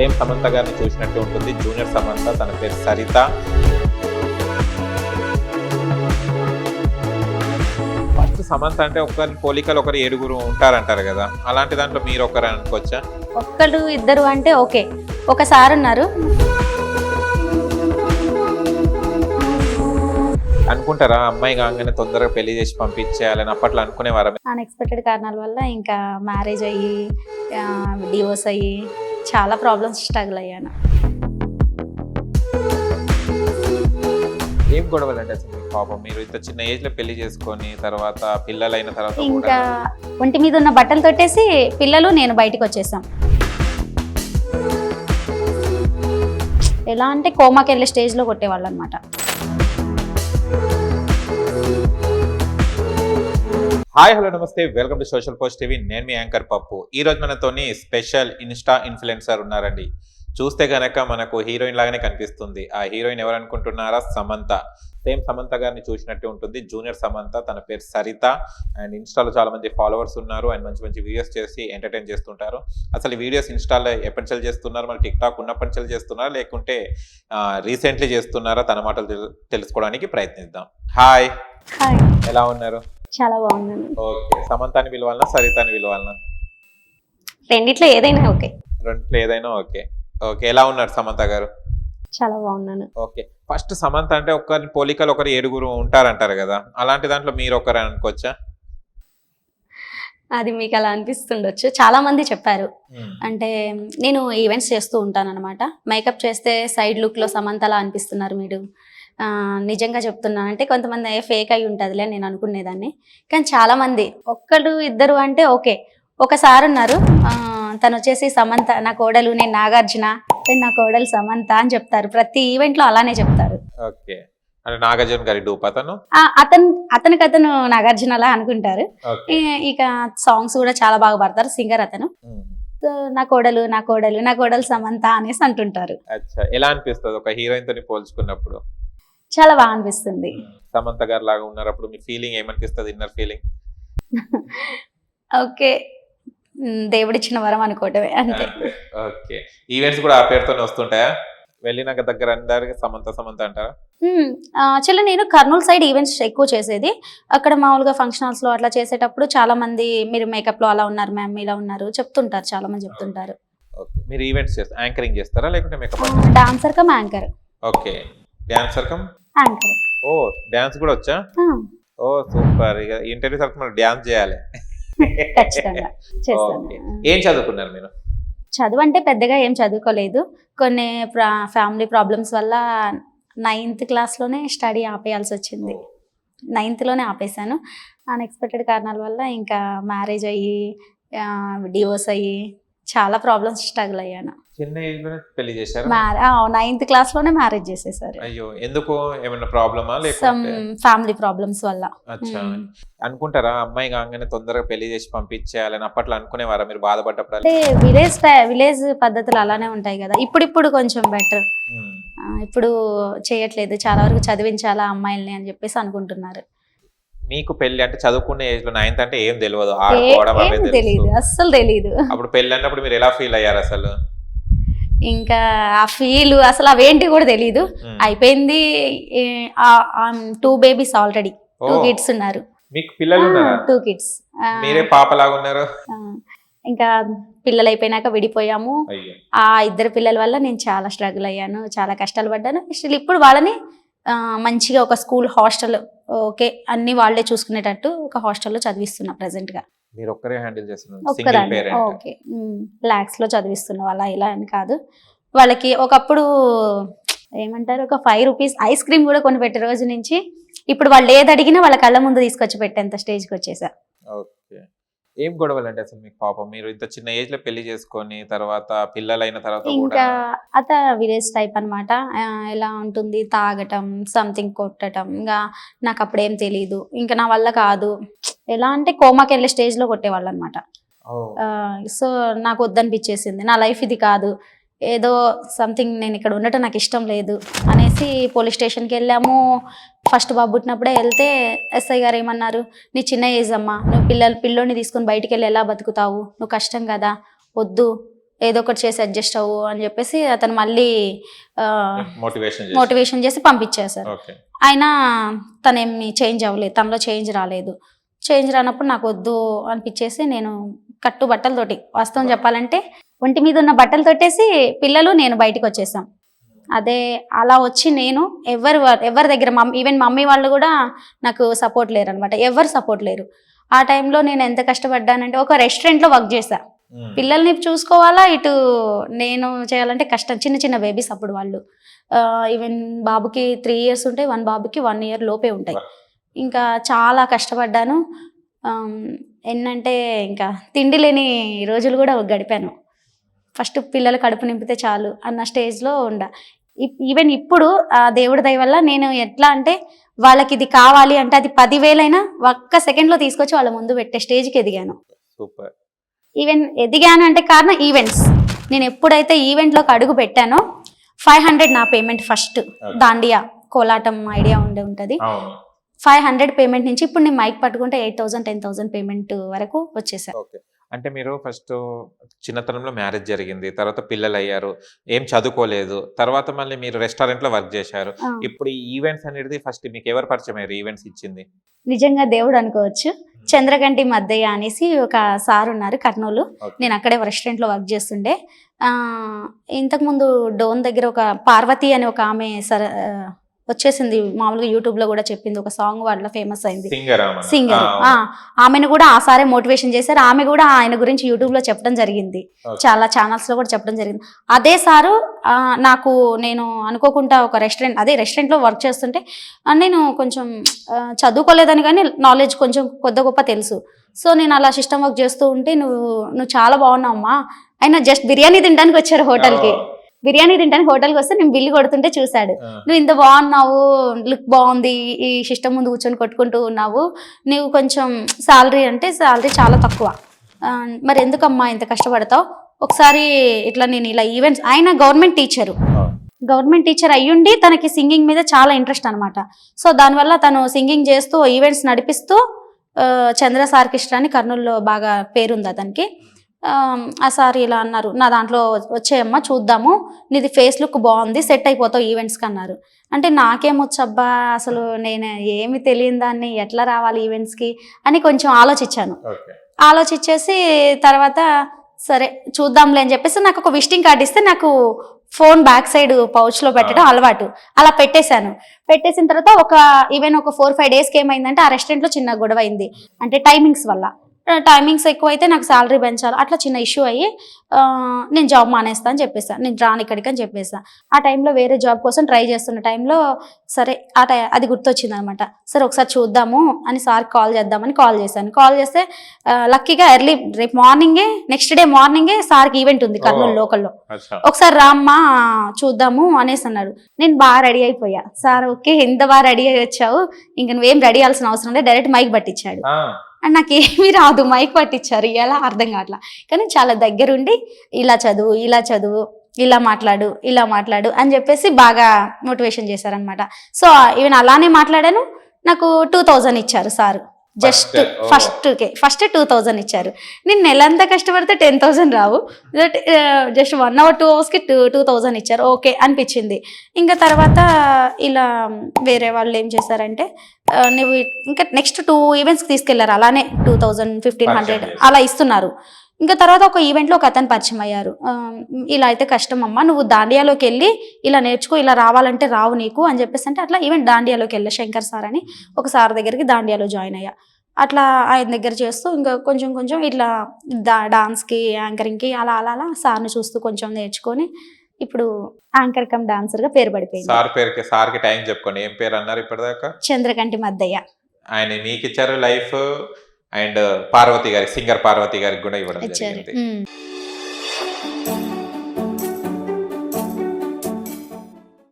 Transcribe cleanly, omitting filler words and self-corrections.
Same Samantha గారిని చూసినట్టు ఉంటుంది. జూనియర్ సమంత, తన పేరు సరిత. ఫస్ట్ సమంత అంటే ఒకరి పోలికలు ఒకరు 7 ఉంటారంటారు కదా, అలాంటి దాంట్లో మీరు ఒకరు అనుకోవచ్చా? ఒక్కడు ఇద్దరు అంటే ఓకే, ఒకసారి ఉన్నారు. అనుకుంటారా అమ్మాయి కాగానే తొందరగా పెళ్లి చేసి పంపించేయాలని అప్పట్లో అనుకునేవారా? అన్ఎక్స్పెక్టెడ్ కారణాల వల్ల ఇంకా మ్యారేజ్ అయ్యి డివోర్స్ అయ్యి చాలా ప్రాబ్లమ్స్ స్ట్రగుల్ అయ్యాను. ఏం గొడవలు అంటే అసలు మీకు పాపం? మీరు ఇంత చిన్న ఏజ్ లో పెళ్లి చేసుకొని తర్వాత పిల్లలైన తర్వాత ఇంకా ఒంటి మీద ఉన్న బట్టలు తొట్టేసి పిల్లలు నేను బయటికి వచ్చేసాం. ఎలా అంటే కోమాకి వెళ్ళే స్టేజ్లో కొట్టేవాళ్ళు అనమాట. హాయ్ హలో నమస్తే, welcome to social post TV. నేను మీ యాంకర్ పప్పు. ఈ రోజు మనతోని స్పెషల్ ఇన్స్టా ఇన్ఫ్లుయెన్సర్ ఉన్నారండి. చూస్తే గనక మనకు హీరోయిన్ లాగానే కనిపిస్తుంది. ఆ హీరోయిన్ ఎవరు అనుకుంటున్నారా? సమంత. సేమ్ సమంత గారిని చూసినట్టు ఉంటుంది. జూనియర్ సమంత, తన పేరు సరిత. అండ్ ఇన్స్టాలో చాలా మంది ఫాలోవర్స్ ఉన్నారు. అండ్ మంచి మంచి వీడియోస్ చేసి ఎంటర్టైన్ చేస్తుంటారు. అసలు ఈ వీడియోస్ ఇన్స్టాలో ఎప్పటి నుంచి చేస్తున్నారు? మరి టిక్ టాక్ ఉన్నప్పటి నుంచి చేస్తున్నారా, లేకుంటే రీసెంట్లీ చేస్తున్నారా? తన మాటలు తెలుసుకోవడానికి ప్రయత్నిద్దాం. హాయ్, ఎలా ఉన్నారు? చాలా బాగున్నాను. ఓకే, సమంతాని పిలవాలన్నా సరితాని పిలవాలన్నా? రెండిట్లో ఏదైనా ఓకే. రెండిట్లో ఏదైనా ఓకే. ఓకే, ఎలా ఉన్నారు సమంత గారు? చాలా బాగున్నాను. ఓకే, ఫస్ట్ సమంత అంటే ఒకరి పోలికలు ఒకరు 7 ఉంటారంటారు కదా, అలాంటి దాంట్లో మీరు ఒకరు అనుకోవచ్చా? అది మీకు అలా అనిపిస్తుండొచ్చు. చాలా మంది చెప్పారు. అంటే నేను ఈవెంట్స్ చేస్తూ ఉంటాను అనమాట. మేకప్ చేస్తే సైడ్ లుక్ లో సమంతలా అనిపిస్తున్నారు మీరు. నిజంగా చెప్తున్నాను అంటే కొంతమంది ఫేక్ అయి ఉంటుందిలే నేను అనుకునేదాన్ని. కానీ చాలా మంది ఒక్కడు ఇద్దరు అంటే ఓకే, ఒకసారి ఉన్నారు. తను వచ్చేసి సమంత నా కోడలు, నేను నాగార్జున, నా కోడలు సమంత అని చెప్తారు. ప్రతి ఈవెంట్ లో అలానే చెప్తారు. ఓకే, అంటే నాగార్జున గారి డూప్ అతను. అతను నాగార్జునలా అనుకుంటారు. ఇక సాంగ్స్ కూడా చాలా బాగా పాడతారు. సింగర్ అతను. నా కోడలు నా కోడలు నా కోడలు సమంత అనేసి అంటుంటారు. అచ్చా, ఎలా అనిపిస్తుంది ఒక హీరోయిన్ తోని పోల్చుకున్నప్పుడు? చాలా బాగా అనిపిస్తుంది. సమంత గారు లాగా ఉన్నప్పుడు మీ ఫీలింగ్ ఏమనిపిస్తుంది? Inner feeling? ఓకే, దేవుడిచ్చిన వరం అనుకోవటమే అంతే. ఓకే, ఈవెంట్స్ కూడా ఆ పేరుతోనే వస్తుంటాయా? వెళ్ళినాక దగ్గర అందరికి సమంత సమంత అంటారా? యాక్చువల్లీ నేను కర్నూలు సైడ్ ఈవెంట్స్ ఎక్కువ చేసేది. అక్కడ మామూలుగా ఫంక్షన్ హాల్స్ లో అట్లా చేసేటప్పుడు చాలా మంది మీరు మేకప్ లో అలా ఉన్నారు మ్యామ్, ఇలా ఉన్నారు చెప్తుంటారు, చాలా మంది చెప్తుంటారు. మీరు ఈవెంట్స్ యాంకరింగ్ చేస్తారా లేకుంటే makeup? Dancer cum anchor. Okay, dancer cum anchor. ఓ, డాన్స్ కూడా వచ్చా? ఓ సూపర్. ఇక ఇంటర్వ్యూ సరికి మనం డాన్స్ చేయాలి. ఖచ్చితంగా చేస్తాను. ఏం చదువుకున్నారు మీరు? చదువు అంటే పెద్దగా ఏం చదువుకోలేదు. కొన్ని ఫ్యామిలీ ప్రాబ్లమ్స్ వల్ల 9th క్లాస్లోనే స్టడీ ఆపేయాల్సి వచ్చింది. 9th లోనే ఆపేశాను. అన్ఎక్స్పెక్టెడ్ కారణాల వల్ల ఇంకా మ్యారేజ్ అయ్యి డివోర్స్ అయ్యి చాలా ప్రాబ్లమ్స్ స్ట్రగుల్ అయ్యాను. చిన్న ఏజ్ లోనే పెళ్లి చేశారు? 9th క్లాస్లోనే మ్యారేజ్ చేసేసారు. అయ్యో, ఎందుకు? ఏమైనా ప్రాబ్లమా? ఫ్యామిలీ ప్రాబ్లమ్స్ వల్ల. అచ్చా, అనుకుంటారా అమ్మాయి కాగానే తొందరగా పెళ్లి చేసి పంపించేయాలని అప్పట్లో అనుకునేవారా మీరు బాధపడ్డప్పుడు? అంటే విలేజ్ పద్ధతులు అలానే ఉంటాయి కదా. ఇప్పుడు కొంచెం బెటర్. ఇప్పుడు చేయట్లేదు, చాలా వరకు చదివించాలా అమ్మాయిల్ని అని చెప్పేసి అనుకుంటున్నారు. మీకు పెళ్లి అంటే చదువుకునే ఏజ్ లో 9th అంటే ఏం తెలియదు, తెలియదు, అస్సలు తెలియదు. అప్పుడు పెళ్లి అన్నప్పుడు మీరు ఎలా ఫీల్ అయ్యారు అసలు? ఇంకా ఆ ఫీల్ అసలు అవేంటి కూడా తెలీదు. అయిపోయింది. 2 బేబీస్ ఆల్రెడీ, 2 kids ఉన్నారు. మీకు పిల్లలు ఉన్నారా? 2 kids. మీరే పాపలాగా ఉన్నారు. ఇంకా పిల్లలు అయిపోయినాక విడిపోయాము. ఆ 2 పిల్లల వల్ల నేను చాలా స్ట్రగుల్ అయ్యాను, చాలా కష్టాలు పడ్డాను. ఇప్పుడు వాళ్ళని మంచిగా ఒక స్కూల్ హాస్టల్, ఓకే అన్ని వాళ్ళే చూసుకునేటట్టు ఒక హాస్టల్లో చదివిస్తున్నా ప్రెసెంట్ గా. మీరు ఒక్కరే హ్యాండిల్ చేస్తున్నారు? ఓకే, lakhs లో చదివిస్తున్నా. వాళ్ళ ఇలా అని కాదు. వాళ్ళకి ఒకప్పుడు ఏమంటారు, ఒక 5 రూపీస్ ఐస్ క్రీమ్ కూడా కొని పెట్టే రోజు నుంచి ఇప్పుడు వాళ్ళు ఏది అడిగినా వాళ్ళ కళ్ళ ముందు తీసుకొచ్చి పెట్టేంత స్టేజ్కి వచ్చేసా. ఓకే, ఏం గొడవలు అంటే అసలు మీకు పాపం? మీరు ఇంత చిన్న ఏజ్ లో పెళ్లి చేసుకొని తర్వాత పిల్లలైన తర్వాత ఇంకా విలేజ్ టైప్ అనమాట. ఎలా ఉంటుంది, తాగటం, సంథింగ్ కొట్టడం. ఇంకా నాకు అప్పుడేం తెలీదు, ఇంకా నా వల్ల కాదు. ఎలా అంటే కోమాకి వెళ్ళే స్టేజ్ లో కొట్టేవాళ్ళు అనమాట. సో నాకు వద్దనిపించేసింది, నా లైఫ్ ఇది కాదు, ఏదో సంథింగ్ నేను ఇక్కడ ఉండటం నాకు ఇష్టం లేదు అనేసి పోలీస్ స్టేషన్కి వెళ్ళాము. ఫస్ట్ బాబు పుట్టినప్పుడే వెళ్తే ఎస్ఐ గారు ఏమన్నారు, నీ చిన్న ఏజ్ అమ్మా, నువ్వు పిల్లోని తీసుకొని బయటికి వెళ్ళి ఎలా బతుకుతావు, నువ్వు కష్టం కదా, వద్దు, ఏదో ఒకటి చేసి అడ్జస్ట్ అవ్వు అని చెప్పేసి అతను మళ్ళీ మోటివేషన్ మోటివేషన్ చేసి పంపించేశారు. ఓకే. అయినా తనేమి చేంజ్ అవ్వలేదు, తనలో చేంజ్ రాలేదు. చేంజ్ రానప్పుడు నాకు వద్దు అనిపించేసి నేను కట్టు బట్టలతోటి, వాస్తవం చెప్పాలంటే ఒంటి మీద ఉన్న బట్టలతోటేసి పిల్లలు నేను బయటికి వచ్చేసాం. అదే అలా వచ్చి నేను ఎవరి దగ్గర ఈవెన్ మమ్మీ వాళ్ళు కూడా నాకు సపోర్ట్ లేరు అనమాట, ఎవరు సపోర్ట్ లేరు. ఆ టైంలో నేను ఎంత కష్టపడ్డానంటే ఒక రెస్టారెంట్లో వర్క్ చేశా. పిల్లల్ని చూసుకోవాలా, ఇటు నేను చేయాలంటే కష్టం. చిన్న చిన్న బేబీస్ అప్పుడు వాళ్ళు, ఈవెన్ బాబుకి 3 years ఉంటాయి, 1 బాబుకి 1 year లోపే ఉంటాయి. ఇంకా చాలా కష్టపడ్డాను. ఏంటంటే ఇంకా తిండి లేని రోజులు కూడా గడిపాను. ఫస్ట్ పిల్లలు కడుపు నింపితే చాలు అన్న స్టేజ్లో ఉండ. ఈవెన్ ఇప్పుడు దేవుడి దయ వల్ల నేను ఎట్లా అంటే వాళ్ళకి ఇది కావాలి అంటే అది 10,000 ఒక్క సెకండ్లో తీసుకొచ్చి వాళ్ళ ముందు పెట్టే స్టేజ్కి ఎదిగాను. సూపర్. ఈవెన్ ఎదిగాను అంటే కారణం ఈవెంట్స్. నేను ఎప్పుడైతే ఈవెంట్లోకి అడుగు పెట్టానో 500 నా పేమెంట్ ఫస్ట్. దాండియా కోలాటం ఐడియా ఉంటుంది, 500 పేమెంట్ నుంచి ఇప్పుడు నేను మైక్ పట్టుకుంటే 8,000 10,000 పేమెంట్ వరకు వచ్చేసాను. ఓకే. అంటే మీరు ఫస్ట్ చిన్నతనంలో మ్యారేజ్ జరిగింది, తర్వాత పిల్లలు అయ్యారు, ఏం చదువుకోలేదు, తర్వాత మళ్ళీ మీరు రెస్టారెంట్లో వర్క్ చేశారు. ఇప్పుడు ఈ ఈవెంట్స్ అనేది ఫస్ట్ మీకు ఎవరు పరిచయం అయ్యారు, ఈవెంట్స్ ఇచ్చింది? నిజంగా దేవుడు అనుకోవచ్చు. చంద్రగంటి మద్దయ్య అనేసి ఒక సార్ ఉన్నారు కర్నూలు. నేను అక్కడే రెస్టారెంట్లో వర్క్ చేస్తుండే. ఇంతకుముందు డోన్ దగ్గర ఒక పార్వతి అనే ఒక ఆమె వచ్చేసింది, మామూలుగా యూట్యూబ్లో కూడా చెప్పింది, ఒక సాంగ్ వాళ్ళ ఫేమస్ అయింది, సింగర్. ఆమెను కూడా ఆ సారే మోటివేషన్ చేశారు. ఆమె కూడా ఆయన గురించి యూట్యూబ్లో చెప్పడం జరిగింది, చాలా ఛానల్స్లో కూడా చెప్పడం జరిగింది. అదే సారు నాకు, నేను అనుకోకుండా ఒక రెస్టారెంట్లో వర్క్ చేస్తుంటే నేను కొంచెం చదువుకోలేదని కానీ నాలెడ్జ్ కొంచెం కొద్ది గొప్ప తెలుసు. సో నేను అలా సిస్టమ్ వర్క్ చేస్తూ ఉంటే నువ్వు చాలా బాగున్నావమ్మా, అయినా జస్ట్ బిర్యానీ తినడానికి వచ్చారు హోటల్కి. బిర్యానీ తింటానికి హోటల్కి వస్తే నేను బిల్లు కొడుతుంటే చూశాడు, నువ్వు ఇంత బాగున్నావు, లుక్ బాగుంది, ఈ సిస్టమ్ ముందు కూర్చొని కొట్టుకుంటూ ఉన్నావు, నువ్వు కొంచెం శాలరీ చాలా తక్కువ, మరి ఎందుకమ్మా ఇంత కష్టపడతావు, ఒకసారి ఇట్లా నేను ఇలా ఈవెంట్స్. ఆయన గవర్నమెంట్ టీచర్ అయ్యుండి తనకి సింగింగ్ మీద చాలా ఇంట్రెస్ట్ అనమాట. సో దానివల్ల తను సింగింగ్ చేస్తూ ఈవెంట్స్ నడిపిస్తూ చంద్ర సార్కిష్ట అని కర్నూలులో బాగా పేరుంది అతనికి. ఆ సార్ ఇలా అన్నారు, నా దాంట్లో వచ్చేయమ్మా చూద్దాము, నీది ఫేస్ లుక్ బాగుంది, సెట్ అయిపోతావు ఈవెంట్స్కి అన్నారు. అంటే నాకేమొచ్చబ్బా, అసలు నేను ఏమి తెలియని దాన్ని ఎట్లా రావాలి ఈవెంట్స్కి అని కొంచెం ఆలోచించేసి తర్వాత సరే చూద్దాంలే అని చెప్పేసి నాకు ఒక విజిటింగ్ కార్డ్ ఇస్తే, నాకు ఫోన్ బ్యాక్ సైడ్ పౌచ్లో పెట్టడం అలవాటు, అలా పెట్టేసిన తర్వాత ఒక 4-5 డేస్కి ఏమైందంటే ఆ రెస్టారెంట్లో చిన్న గొడవ అయింది. అంటే టైమింగ్స్ వల్ల, టైమింగ్స్ ఎక్కువైతే నాకు శాలరీ పెంచాలి, అట్లా చిన్న ఇష్యూ అయ్యి నేను జాబ్ మానేస్తా అని చెప్పేసా, నేను రాను ఇక్కడికి అని చెప్పేసా. ఆ టైంలో వేరే జాబ్ కోసం ట్రై చేస్తున్న టైంలో సరే అది గుర్తొచ్చింది అనమాట. సరే ఒకసారి చూద్దాము అని సార్కి కాల్ చేద్దామని కాల్ చేశాను. కాల్ చేస్తే లక్కీగా రేపు మార్నింగే, నెక్స్ట్ డే మార్నింగే సార్కి ఈవెంట్ ఉంది కర్నూలు లోకల్లో, ఒకసారి రామ్మా చూద్దాము అనేసి అన్నాడు. నేను బాగా రెడీ అయిపోయా. సార్ ఓకే, ఎంత బాగా రెడీ అయ్యి వచ్చావు, ఇంక నువ్వేం రెడీ అవ్వాల్సిన అవసరం లేదు, డైరెక్ట్ మైక్ పట్టించాడు. అండ్ నాకు ఏమీ రాదు, మైక్ పట్టించారు, ఎలా అర్థం కావట్లా, కానీ చాలా దగ్గరుండి ఇలా చదువు ఇలా మాట్లాడు అని చెప్పేసి బాగా మోటివేషన్ చేశారనమాట. సో ఈవెన్ అలానే మాట్లాడాను. నాకు 2,000 ఇచ్చారు సార్, జస్ట్ ఫస్ట్ 2,000 ఇచ్చారు. నేను నెలంతా కష్టపడితే 10,000 రావు, జస్ట్ 1 hour 2 hours 2,000 ఇచ్చారు. ఓకే అనిపించింది. ఇంకా తర్వాత ఇలా వేరే వాళ్ళు ఏం చేశారంటే, నువ్వు ఇంకా నెక్స్ట్ 2 ఈవెంట్స్కి తీసుకెళ్లారు, అలానే 2,000 1,500 అలా ఇస్తున్నారు. ఇంకా తర్వాత ఒక ఈవెంట్లో ఒక అతను పరిచయం అయ్యారు, ఇలా అయితే కష్టం అమ్మా, నువ్వు దాండియాలోకి వెళ్ళి ఇలా నేర్చుకో, ఇలా రావాలంటే రావు నీకు అని చెప్పేసి అంటే అట్లా ఈవెంట్ దాండియాలోకి వెళ్ళా. శంకర్ సార్ అని ఒక సార్ దగ్గరికి దాండియాలో జాయిన్ అయ్యా. అట్లా ఆయన దగ్గర చేస్తూ ఇంకా కొంచెం ఇట్లా డాన్స్కి యాంకరింగ్కి అలా సార్ని చూస్తూ కొంచెం నేర్చుకొని ఇప్పుడు యాంకర్ కమ్ డాన్సర్గా పేరు పడిపోయింది. సార్కి టైం చెప్పుకోండి, ఏం పేరు అన్నారు ఇప్పటిదాకా? చంద్రగంటి మద్దయ్య. ఆయన మీకు ఇచ్చారు లైఫ్, అండ్ సింగర్ పార్వతి గారికి కూడా ఇవ్వడం జరిగింది.